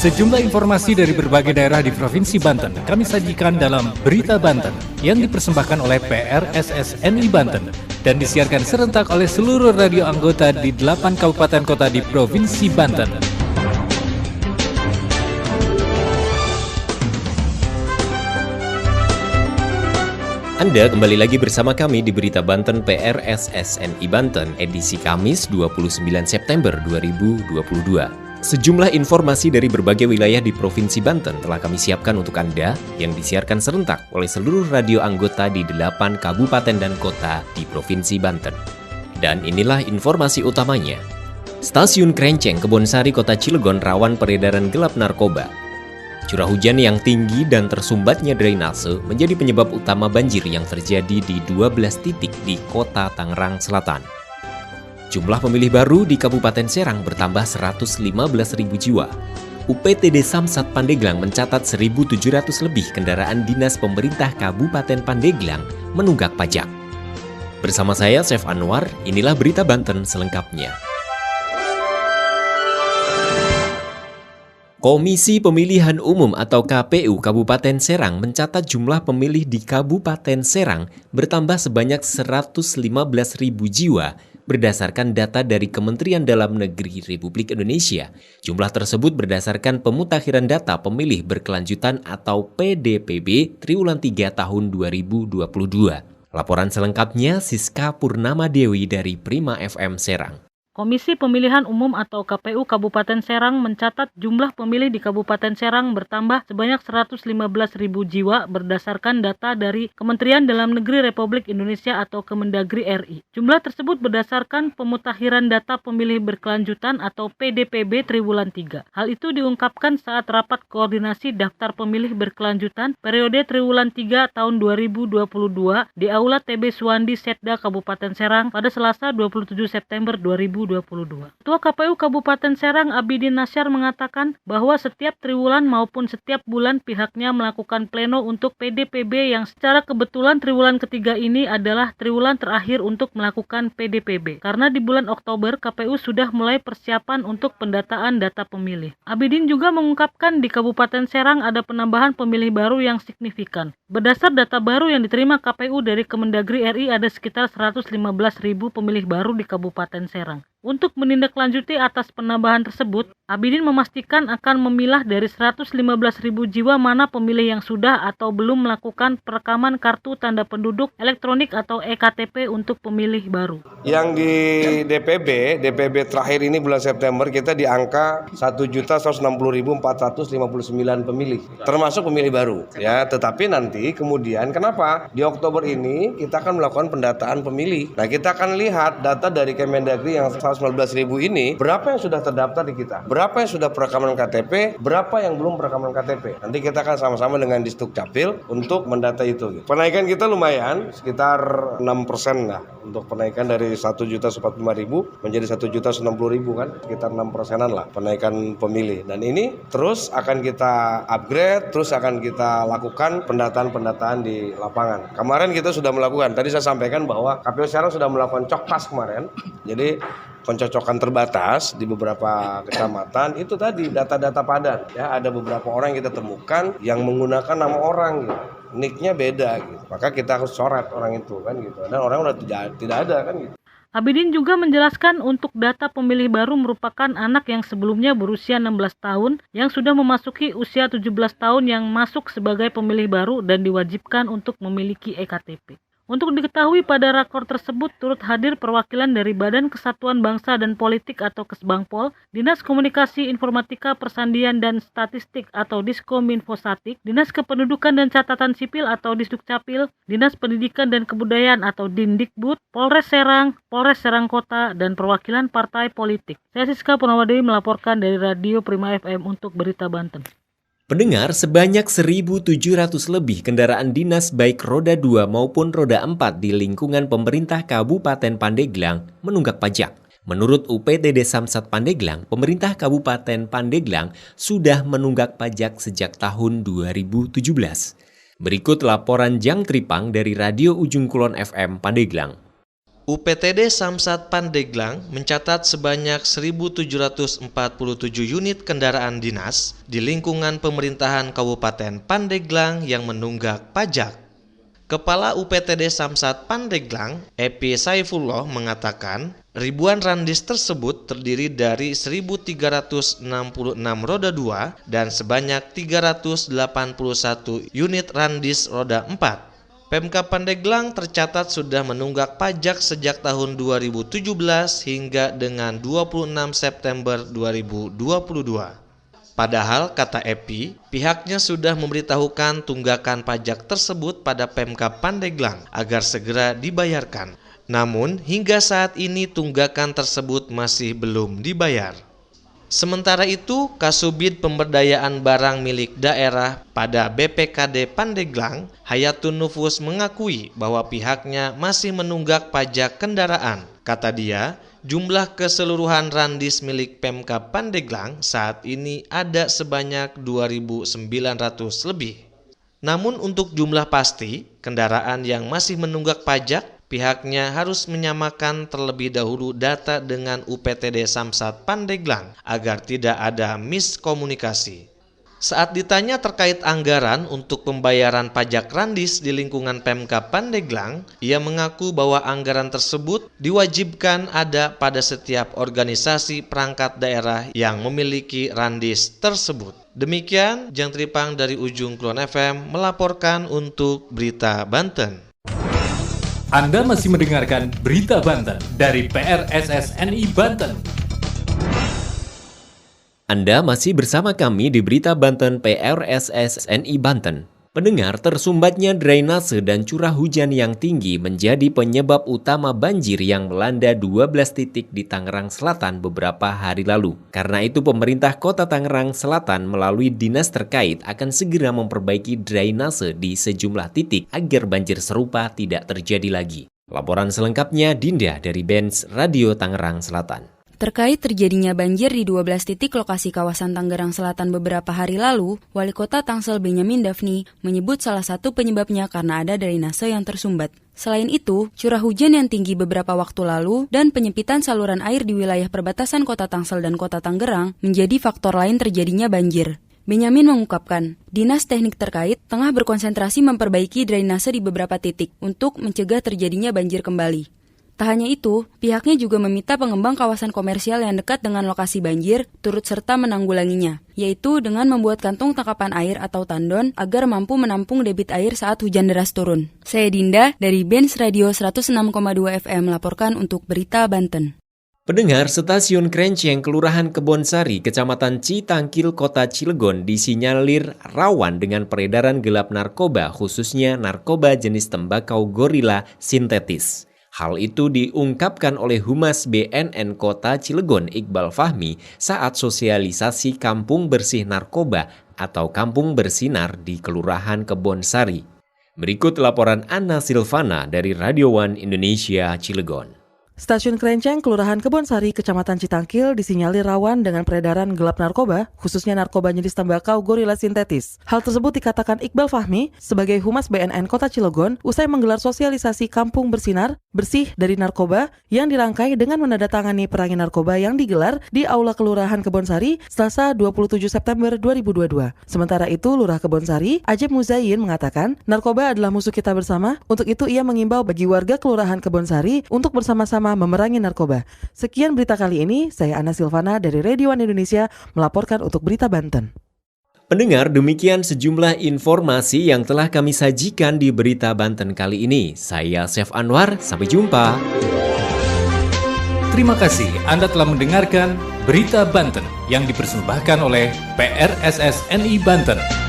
Sejumlah informasi dari berbagai daerah di Provinsi Banten kami sajikan dalam Berita Banten yang dipersembahkan oleh PRSSNI Banten dan disiarkan serentak oleh seluruh radio anggota di 8 kabupaten kota di Provinsi Banten. Anda kembali lagi bersama kami di Berita Banten PRSSNI Banten edisi Kamis 29 September 2022. Sejumlah informasi dari berbagai wilayah di Provinsi Banten telah kami siapkan untuk Anda yang disiarkan serentak oleh seluruh radio anggota di 8 kabupaten dan kota di Provinsi Banten. Dan inilah informasi utamanya. Stasiun Krenceng, Kebonsari, Kota Cilegon rawan peredaran gelap narkoba. Curah hujan yang tinggi dan tersumbatnya drainase menjadi penyebab utama banjir yang terjadi di 12 titik di Kota Tangerang Selatan. Jumlah pemilih baru di Kabupaten Serang bertambah 115.000 jiwa. UPTD Samsat Pandeglang mencatat 1.700 lebih kendaraan dinas pemerintah Kabupaten Pandeglang menunggak pajak. Bersama saya, Chef Anwar, inilah Berita Banten selengkapnya. Komisi Pemilihan Umum atau KPU Kabupaten Serang mencatat jumlah pemilih di Kabupaten Serang bertambah sebanyak 115.000 jiwa berdasarkan data dari Kementerian Dalam Negeri Republik Indonesia. Jumlah tersebut berdasarkan pemutakhiran data pemilih berkelanjutan atau PDPB Triwulan 3 tahun 2022. Laporan selengkapnya Siska Purnama Dewi dari Prima FM Serang. Komisi Pemilihan Umum atau KPU Kabupaten Serang mencatat jumlah pemilih di Kabupaten Serang bertambah sebanyak 115.000 jiwa berdasarkan data dari Kementerian Dalam Negeri Republik Indonesia atau Kemendagri RI. Jumlah tersebut berdasarkan pemutakhiran data pemilih berkelanjutan atau PDPB Triwulan 3. Hal itu diungkapkan saat rapat koordinasi daftar pemilih berkelanjutan periode Triwulan 3 tahun 2022 di Aula TB Suwandi Setda Kabupaten Serang pada Selasa 27 September 2022. Ketua KPU Kabupaten Serang Abidin Nasyar mengatakan bahwa setiap triwulan maupun setiap bulan pihaknya melakukan pleno untuk PDPB yang secara kebetulan triwulan ketiga ini adalah triwulan terakhir untuk melakukan PDPB. Karena di bulan Oktober KPU sudah mulai persiapan untuk pendataan data pemilih. Abidin juga mengungkapkan di Kabupaten Serang ada penambahan pemilih baru yang signifikan. Berdasar data baru yang diterima KPU dari Kemendagri RI ada sekitar 115.000 pemilih baru di Kabupaten Serang. Untuk menindaklanjuti atas penambahan tersebut, Abidin memastikan akan memilah dari 115.000 jiwa mana pemilih yang sudah atau belum melakukan perekaman kartu tanda penduduk elektronik atau EKTP untuk pemilih baru. Yang di DPB terakhir ini bulan September kita di angka 1.160.459 pemilih, termasuk pemilih baru. Ya, tetapi nanti kemudian kenapa di Oktober ini kita akan melakukan pendataan pemilih. Nah, kita akan lihat data dari Kemendagri yang 119.000 ini, berapa yang sudah terdaftar di kita, berapa yang sudah perekaman KTP, berapa yang belum perekaman KTP. Nanti kita akan sama-sama dengan Disduk Capil untuk mendata itu. Penaikan kita lumayan, sekitar 6% lah untuk penaikan dari 1.145.000 menjadi 1.160.000 kan, sekitar 6%-an lah penaikan pemilih. Dan ini terus akan kita upgrade, terus akan kita lakukan pendataan-pendataan di lapangan. Kemarin kita sudah melakukan, tadi saya sampaikan bahwa KPU Serang sudah melakukan cokpas kemarin. Jadi pencocokan terbatas di beberapa kecamatan itu tadi data-data padat ya, ada beberapa orang yang kita temukan yang menggunakan nama orang gitu, nicknya beda gitu, maka kita harus coret orang itu kan gitu, dan orang udah tidak ada kan gitu. Abidin juga menjelaskan untuk data pemilih baru merupakan anak yang sebelumnya berusia 16 tahun yang sudah memasuki usia 17 tahun yang masuk sebagai pemilih baru dan diwajibkan untuk memiliki EKTP. Untuk diketahui pada rakor tersebut turut hadir perwakilan dari Badan Kesatuan Bangsa dan Politik atau Kesbangpol, Dinas Komunikasi Informatika Persandian dan Statistik atau Diskominfosatik, Dinas Kependudukan dan Catatan Sipil atau Disduk Capil, Dinas Pendidikan dan Kebudayaan atau Dindikbud, Polres Serang Kota, dan perwakilan partai politik. Saya Siska Purnama Dewi melaporkan dari Radio Prima FM untuk Berita Banten. Pendengar, sebanyak 1.700 lebih kendaraan dinas baik roda 2 maupun roda 4 di lingkungan pemerintah Kabupaten Pandeglang menunggak pajak. Menurut UPTD Samsat Pandeglang, pemerintah Kabupaten Pandeglang sudah menunggak pajak sejak tahun 2017. Berikut laporan Jang Tripang dari Radio Ujung Kulon FM Pandeglang. UPTD Samsat Pandeglang mencatat sebanyak 1.747 unit kendaraan dinas di lingkungan pemerintahan Kabupaten Pandeglang yang menunggak pajak. Kepala UPTD Samsat Pandeglang, Epi Saifullah mengatakan, ribuan randis tersebut terdiri dari 1.366 roda 2 dan sebanyak 381 unit randis roda 4. Pemkab Pandeglang tercatat sudah menunggak pajak sejak tahun 2017 hingga dengan 26 September 2022. Padahal, kata Epi, pihaknya sudah memberitahukan tunggakan pajak tersebut pada Pemkab Pandeglang agar segera dibayarkan. Namun, hingga saat ini tunggakan tersebut masih belum dibayar. Sementara itu, Kasubid Pemberdayaan Barang Milik Daerah pada BPKD Pandeglang, Hayatun Nufus mengakui bahwa pihaknya masih menunggak pajak kendaraan. Kata dia, jumlah keseluruhan randis milik Pemkab Pandeglang saat ini ada sebanyak 2.900 lebih. Namun untuk jumlah pasti, kendaraan yang masih menunggak pajak, pihaknya harus menyamakan terlebih dahulu data dengan UPTD Samsat Pandeglang agar tidak ada miskomunikasi. Saat ditanya terkait anggaran untuk pembayaran pajak randis di lingkungan Pemkab Pandeglang, ia mengaku bahwa anggaran tersebut diwajibkan ada pada setiap organisasi perangkat daerah yang memiliki randis tersebut. Demikian, Jang Tripang dari Ujung Kulon FM melaporkan untuk Berita Banten. Anda masih mendengarkan Berita Banten dari PRSSNI Banten. Anda masih bersama kami di Berita Banten PRSSNI Banten. Pendengar, tersumbatnya drainase dan curah hujan yang tinggi menjadi penyebab utama banjir yang melanda 12 titik di Tangerang Selatan beberapa hari lalu. Karena itu, pemerintah Kota Tangerang Selatan melalui dinas terkait akan segera memperbaiki drainase di sejumlah titik agar banjir serupa tidak terjadi lagi. Laporan selengkapnya Dinda dari Benz Radio Tangerang Selatan. Terkait terjadinya banjir di 12 titik lokasi kawasan Tangerang Selatan beberapa hari lalu, Wali Kota Tangsel Benyamin Daphni menyebut salah satu penyebabnya karena ada drainase yang tersumbat. Selain itu, curah hujan yang tinggi beberapa waktu lalu dan penyempitan saluran air di wilayah perbatasan Kota Tangsel dan Kota Tangerang menjadi faktor lain terjadinya banjir. Benyamin mengungkapkan, Dinas Teknik terkait tengah berkonsentrasi memperbaiki drainase di beberapa titik untuk mencegah terjadinya banjir kembali. Tak hanya itu, pihaknya juga meminta pengembang kawasan komersial yang dekat dengan lokasi banjir turut serta menanggulanginya, yaitu dengan membuat kantung tangkapan air atau tandon agar mampu menampung debit air saat hujan deras turun. Saya Dinda dari Benz Radio 106,2 FM melaporkan untuk Berita Banten. Pendengar, Stasiun Krenceng Kelurahan Kebonsari, Kecamatan Citangkil, Kota Cilegon disinyalir rawan dengan peredaran gelap narkoba, khususnya narkoba jenis tembakau gorila sintetis. Hal itu diungkapkan oleh Humas BNN Kota Cilegon Iqbal Fahmi saat sosialisasi Kampung Bersih Narkoba atau Kampung Bersinar di Kelurahan Kebonsari. Berikut laporan Anna Silvana dari Radio One Indonesia Cilegon. Stasiun Krenceng, Kelurahan Kebonsari, Kecamatan Citangkil disinyalir rawan dengan peredaran gelap narkoba, khususnya narkoba jenis tembakau gorila sintetis. Hal tersebut dikatakan Iqbal Fahmi sebagai Humas BNN Kota Cilegon usai menggelar sosialisasi Kampung Bersinar, bersih dari narkoba yang dirangkai dengan menandatangani perangi narkoba yang digelar di Aula Kelurahan Kebonsari Selasa 27 September 2022. Sementara itu, Lurah Kebonsari, Ajib Muzayin mengatakan, narkoba adalah musuh kita bersama. Untuk itu, ia mengimbau bagi warga Kelurahan Kebonsari untuk bersama-sama memerangi narkoba. Sekian berita kali ini, saya Anna Silvana dari Radio One Indonesia melaporkan untuk Berita Banten. Pendengar, demikian sejumlah informasi yang telah kami sajikan di Berita Banten kali ini. Saya Chef Anwar, sampai jumpa. Terima kasih Anda telah mendengarkan Berita Banten yang dipersembahkan oleh PRSSNI Banten.